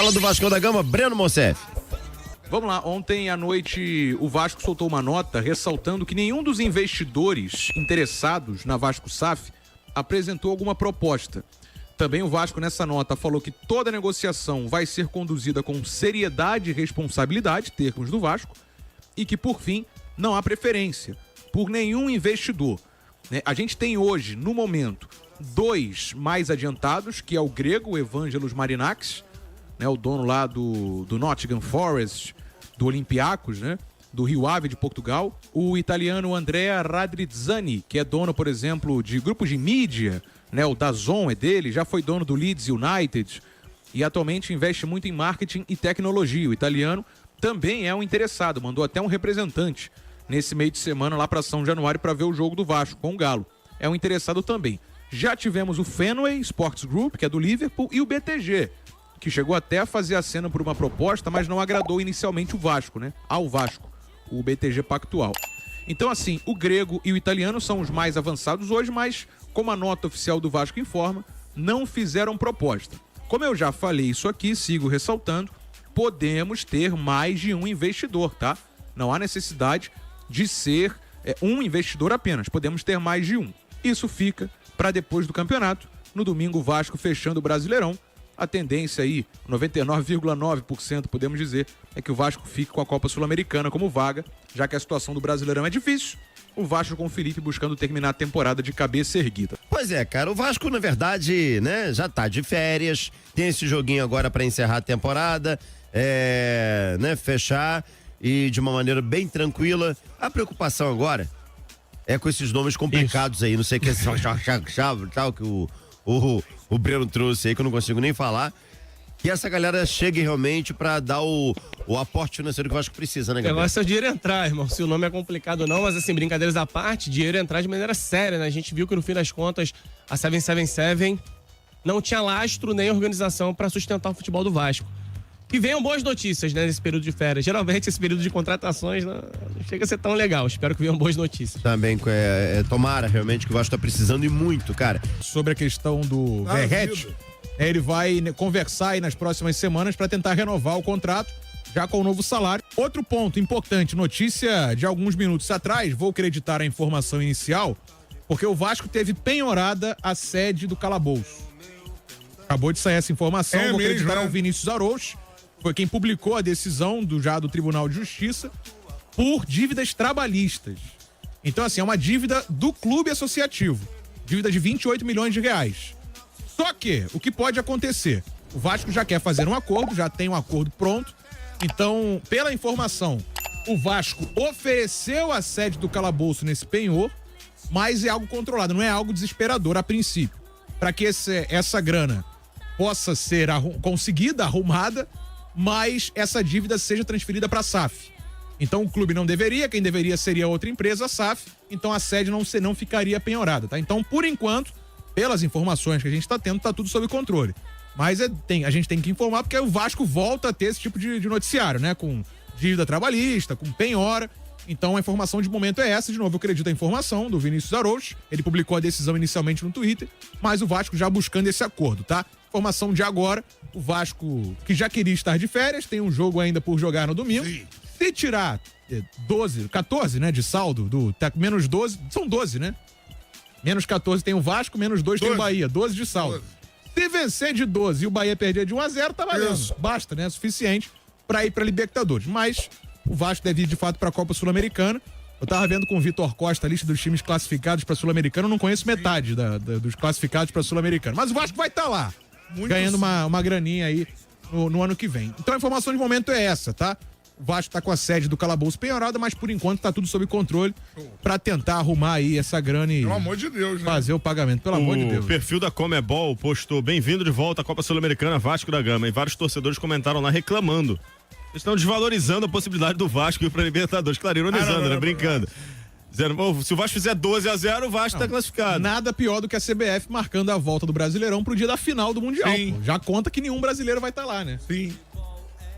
Fala do Vasco da Gama, Breno Monsef. Vamos lá, ontem à noite o Vasco soltou uma nota ressaltando que nenhum dos investidores interessados na Vasco SAF apresentou alguma proposta. Também o Vasco nessa nota falou que toda negociação vai ser conduzida com seriedade e responsabilidade, termos do Vasco, e que por fim não há preferência por nenhum investidor. A gente tem hoje, no momento, 2 mais adiantados, que é o grego, o Evangelos Marinakis, o dono lá do Nottingham Forest, do Olympiacos, do Rio Ave de Portugal. O italiano Andrea Radrizzani, que é dono, por exemplo, de grupos de mídia, o DAZN é dele, já foi dono do Leeds United e atualmente investe muito em marketing e tecnologia. O italiano também é um interessado, mandou até um representante nesse meio de semana lá para São Januário para ver o jogo do Vasco com o Galo. É um interessado também. Já tivemos o Fenway Sports Group, que é do Liverpool, e o BTG, que chegou até a fazer aceno por uma proposta, mas não agradou inicialmente o Vasco, ao Vasco, o BTG Pactual. Então, assim, o grego e o italiano são os mais avançados hoje, mas, como a nota oficial do Vasco informa, não fizeram proposta. Como eu já falei isso aqui, sigo ressaltando, podemos ter mais de um investidor, tá? Não há necessidade de ser um investidor apenas, podemos ter mais de um. Isso fica para depois do campeonato. No domingo, o Vasco fechando o Brasileirão. A tendência aí, 99,9% podemos dizer, é que o Vasco fique com a Copa Sul-Americana como vaga, já que a situação do Brasileirão é difícil. O Vasco com o Felipe buscando terminar a temporada de cabeça erguida. Pois é, cara, o Vasco, na verdade, já tá de férias, tem esse joguinho agora para encerrar a temporada, fechar e de uma maneira bem tranquila. A preocupação agora é com esses nomes complicados aí, não sei o que, tal, que o Breno trouxe aí, que eu não consigo nem falar, que essa galera chegue realmente pra dar o aporte financeiro que o Vasco precisa, né, Gabriel? O negócio é o dinheiro entrar, irmão. Se o nome é complicado ou não, mas assim, brincadeiras à parte, dinheiro entrar de maneira séria, né? A gente viu que no fim das contas, a 777 não tinha lastro nem organização pra sustentar o futebol do Vasco. Que venham boas notícias, nesse período de férias. Geralmente esse período de contratações não chega a ser tão legal. Espero que venham boas notícias. Também, tomara realmente que o Vasco tá precisando e muito, cara. Sobre a questão do Verratti, ele vai conversar aí nas próximas semanas para tentar renovar o contrato, já com o novo salário. Outro ponto importante, notícia de alguns minutos atrás, vou acreditar a informação inicial, porque o Vasco teve penhorada a sede do Calabouço. Acabou de sair essa informação, vou acreditar ao Vinícius Araújo. Foi quem publicou a decisão do Tribunal de Justiça por dívidas trabalhistas. Então, assim, é uma dívida do clube associativo. Dívida de 28 milhões de reais. Só que, o que pode acontecer? O Vasco já quer fazer um acordo, já tem um acordo pronto. Então, pela informação, o Vasco ofereceu a sede do Calabouço nesse penhor, mas é algo controlado, não é algo desesperador a princípio. Para que essa grana possa ser conseguida, arrumada, mas essa dívida seja transferida para a SAF. Então o clube não deveria, quem deveria seria outra empresa, a SAF, então a sede não ficaria penhorada, tá? Então, por enquanto, pelas informações que a gente está tendo, tá tudo sob controle. Mas a gente tem que informar, porque o Vasco volta a ter esse tipo de noticiário, com dívida trabalhista, com penhora. Então a informação de momento é essa. De novo, eu acredito a informação do Vinícius Araújo. Ele publicou a decisão inicialmente no Twitter, mas o Vasco já buscando esse acordo, tá? Informação de agora, o Vasco, que já queria estar de férias, tem um jogo ainda por jogar no domingo. Sim. Se tirar 14, de saldo, menos 12, são 12, Menos 14 tem o Vasco, menos 2 tem o Bahia, 12 de saldo. 12. Se vencer de 12 e o Bahia perder de 1-0, tá valendo. Isso. Basta, É suficiente pra ir pra Libertadores. Mas o Vasco deve ir de fato pra Copa Sul-Americana. Eu tava vendo com o Vitor Costa a lista dos times classificados pra Sul-Americana, eu não conheço metade dos classificados pra Sul-Americana. Mas o Vasco vai estar lá, ganhando uma graninha aí no ano que vem. Então a informação de momento é essa, tá? O Vasco tá com a sede do Calabouço penhorada, mas por enquanto tá tudo sob controle pra tentar arrumar aí essa grana e... Pelo amor de Deus, fazer o pagamento, pelo amor de Deus. O perfil da Comebol postou: bem-vindo de volta à Copa Sul-Americana Vasco da Gama. E vários torcedores comentaram lá reclamando. Eles estão desvalorizando a possibilidade do Vasco ir pra Libertadores. Claro, ironizando, brincando. Dizendo, se o Vasco fizer 12-0, o Vasco tá classificado. Nada pior do que a CBF marcando a volta do Brasileirão pro dia da final do Mundial. Já conta que nenhum brasileiro vai estar lá, Sim.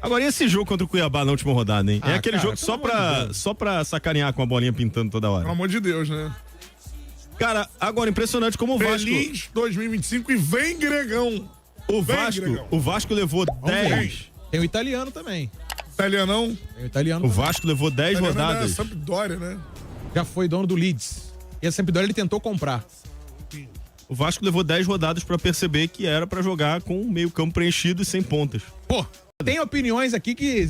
Agora, e esse jogo contra o Cuiabá na última rodada, hein? É aquele jogo só pra sacanear com a bolinha pintando toda hora. Pelo amor de Deus, Cara, agora impressionante como o Vasco... Feliz 2025 e vem, Gregão! O Vasco levou 10. Tem o italiano também. Italianão. Tem o italiano. O Vasco levou 10 rodadas. É Sampdoria, né? Já foi dono do Leeds. E a Sampdoria ele tentou comprar. O Vasco levou 10 rodadas pra perceber que era pra jogar com o meio-campo preenchido e sem pontas. Pô, tem opiniões aqui que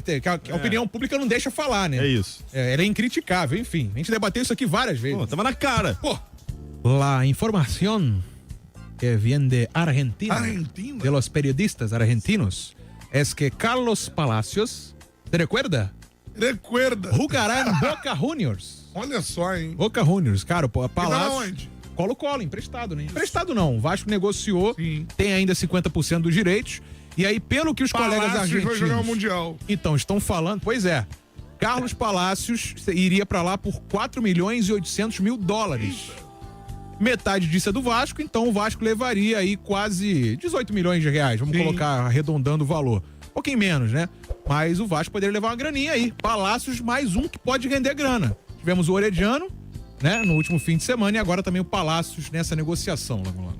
a opinião pública não deixa falar, né? É isso. Ela é incriticável, enfim. A gente debateu isso aqui várias vezes. Pô, tava na cara. Pô. La información que viene de Argentina, Argentina. de los periodistas argentinos, es que Carlos Palacios, ¿te recuerda? Recuerda. Jugará en Boca Juniors. Olha só, hein? Boca Juniors, cara, pô, E da Palacios. onde? Colo-colo, emprestado, né? Emprestado não, o Vasco negociou, Sim. tem ainda 50% dos direitos, e aí pelo que os colegas Palácios vai argentinos... jogar o Mundial. Então, estão falando, pois é, Carlos Palacios iria pra lá por 4 milhões e 800 mil dólares. Metade disso é do Vasco, então o Vasco levaria aí quase 18 milhões de reais, vamos colocar arredondando o valor. Um pouquinho menos, né? Mas o Vasco poderia levar uma graninha aí. Palacios mais um que pode render grana. Tivemos o Orediano, né, no último fim de semana, e agora também o Palacios nessa negociação. Vamos lá.